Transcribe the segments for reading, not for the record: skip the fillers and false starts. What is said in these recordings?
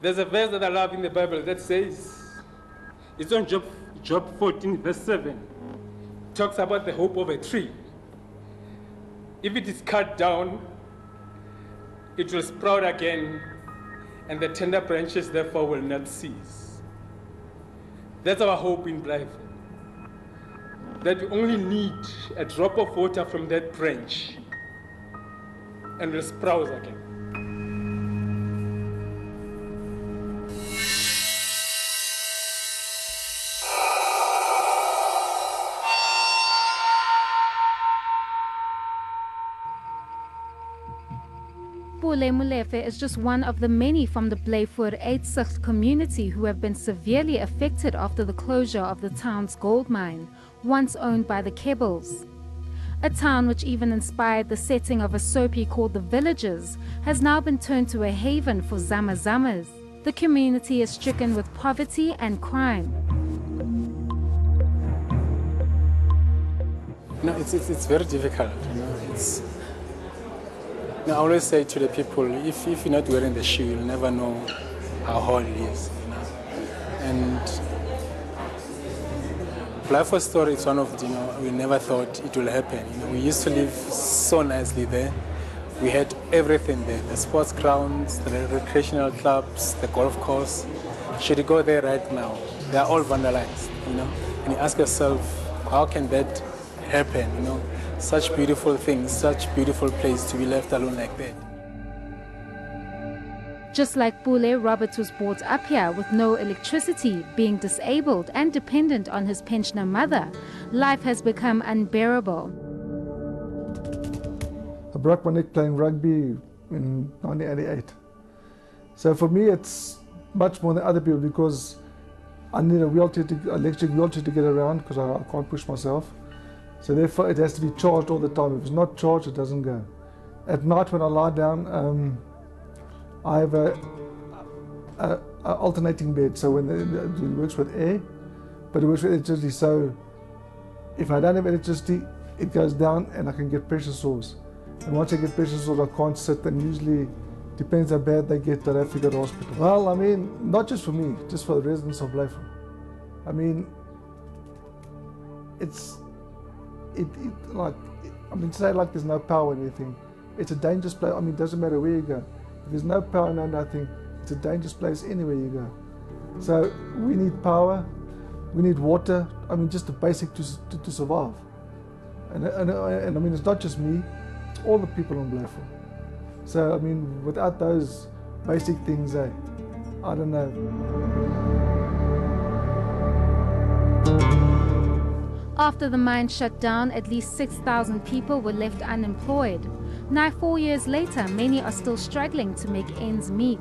There's a verse that I love in the Bible that says, it's on Job 14, verse 7. It talks about the hope of a tree. If it is cut down, it will sprout again, and the tender branches therefore will not cease. That's our hope in life. That we only need a drop of water from that branch, and will sprout again. Pule Molefe is just one of the many from the Blyvoor Uitzicht community who have been severely affected after the closure of the town's gold mine, once owned by the Kebbles. A town which even inspired the setting of a soapie called The Villagers has now been turned to a haven for zama-zamas. The community is stricken with poverty and crime. No, it's very difficult. I always say to the people, if you're not wearing the shoe, you'll never know how hard it is. And Blyvoor story is one of we never thought it will happen. We used to live so nicely there. We had everything there: the sports grounds, the recreational clubs, the golf course. Should you go there right now, they are all vandalized. And you ask yourself, how can that happen? Such beautiful things, such beautiful place to be left alone like that. Just like Pule, Robert was brought up here with no electricity, being disabled and dependent on his pensioner mother. Life has become unbearable. I broke my neck playing rugby in 1988. So for me it's much more than other people because I need a wheelchair, electric wheelchair to get around because I can't push myself. So therefore it has to be charged all the time. If it's not charged, it doesn't go. At night when I lie down, I have a alternating bed. So when it works with air, but it works with electricity. So if I don't have electricity, it goes down and I can get pressure sores. And once I get pressure sores, I can't sit, and usually, depends how bad they get, they have to go to hospital. Well, I mean, not just for me, just for the residents of Blyvoor. I mean, say like there's no power or anything. It's a dangerous place. I mean, it doesn't matter where you go. If there's no power, no nothing, it's a dangerous place anywhere you go. So we need power, we need water. I mean, just the basic to survive. And I mean, it's not just me, it's all the people in Blyvoor. So I mean, without those basic things, I don't know. After the mine shut down, at least 6,000 people were left unemployed. Now, 4 years later, many are still struggling to make ends meet.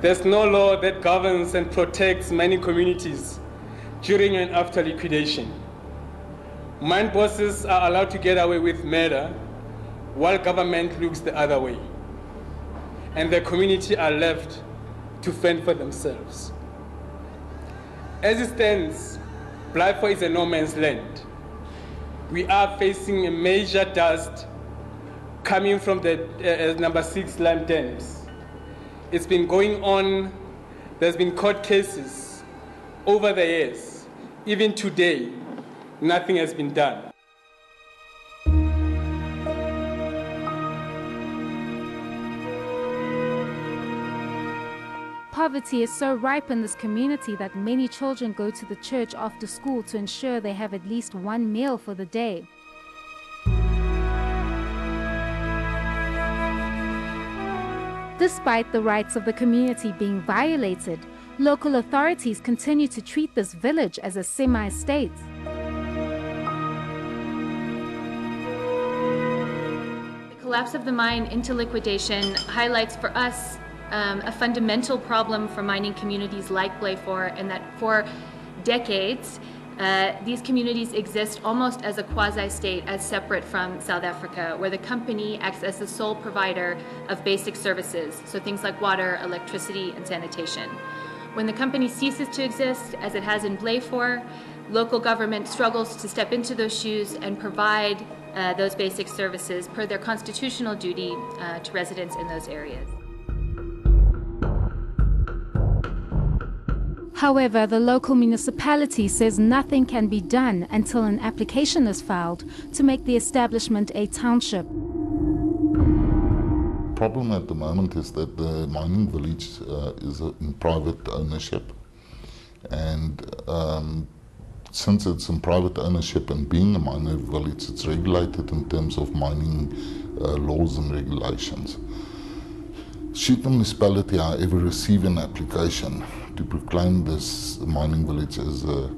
There's no law that governs and protects mining communities during and after liquidation. Mine bosses are allowed to get away with murder while government looks the other way. And the community are left to fend for themselves. As it stands, Blyvoor is a no man's land. We are facing a major dust coming from the number 6 lime dams. It's been going on, there's been court cases over the years. Even today, nothing has been done. Poverty is so ripe in this community that many children go to the church after school to ensure they have at least one meal for the day. Despite the rights of the community being violated, local authorities continue to treat this village as a semi-state. The collapse of the mine into liquidation highlights for us a fundamental problem for mining communities like Blyvoor, and that for decades these communities exist almost as a quasi-state, as separate from South Africa, where the company acts as the sole provider of basic services, so things like water, electricity, and sanitation. When the company ceases to exist, as it has in Blyvoor, local government struggles to step into those shoes and provide those basic services per their constitutional duty to residents in those areas. However, the local municipality says nothing can be done until an application is filed to make the establishment a township. The problem at the moment is that the mining village is in private ownership, and since it's in private ownership and being a mining village, it's regulated in terms of mining laws and regulations. Should the municipality, however, receive an application to proclaim this mining village as a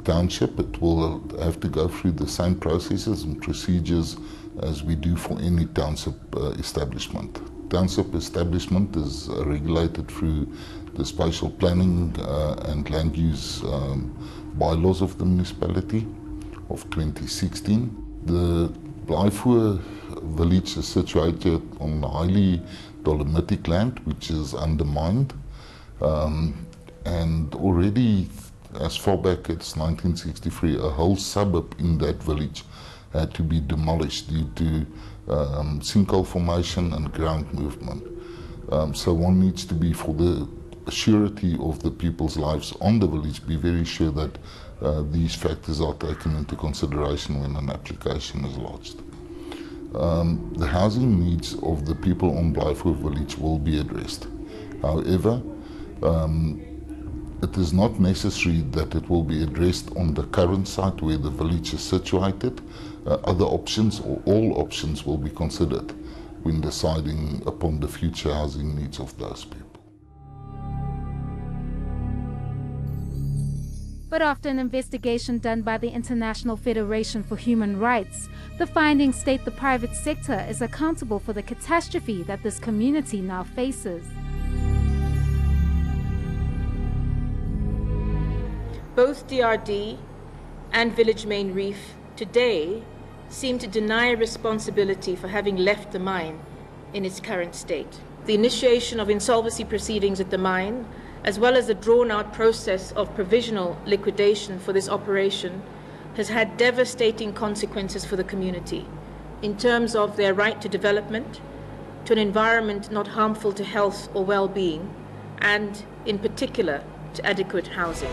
township, it will have to go through the same processes and procedures as we do for any township establishment. Township establishment is regulated through the spatial planning and land use bylaws of the municipality of 2016. The Blyvoor village is situated on highly dolomitic land, which is undermined, and already as far back as 1963, a whole suburb in that village had to be demolished due to sinkhole formation and ground movement. So one needs to be, for the surety of the people's lives on the village, be very sure that these factors are taken into consideration when an application is lodged. The housing needs of the people on Blyvoor village will be addressed. However, it is not necessary that it will be addressed on the current site where the village is situated. Other options or all options will be considered when deciding upon the future housing needs of those people. But after an investigation done by the International Federation for Human Rights, the findings state the private sector is accountable for the catastrophe that this community now faces. Both DRD and Village Main Reef today seem to deny responsibility for having left the mine in its current state. The initiation of insolvency proceedings at the mine, as well as the drawn-out process of provisional liquidation for this operation, has had devastating consequences for the community in terms of their right to development, to an environment not harmful to health or well-being, and in particular to adequate housing.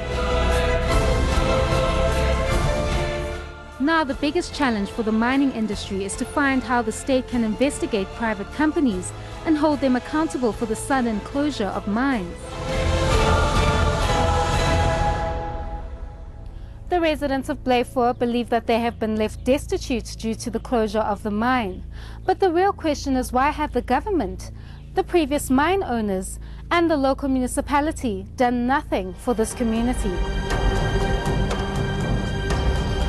Now the biggest challenge for the mining industry is to find how the state can investigate private companies and hold them accountable for the sudden closure of mines. The residents of Blyvoor believe that they have been left destitute due to the closure of the mine. But the real question is, why have the government, the previous mine owners, and the local municipality done nothing for this community?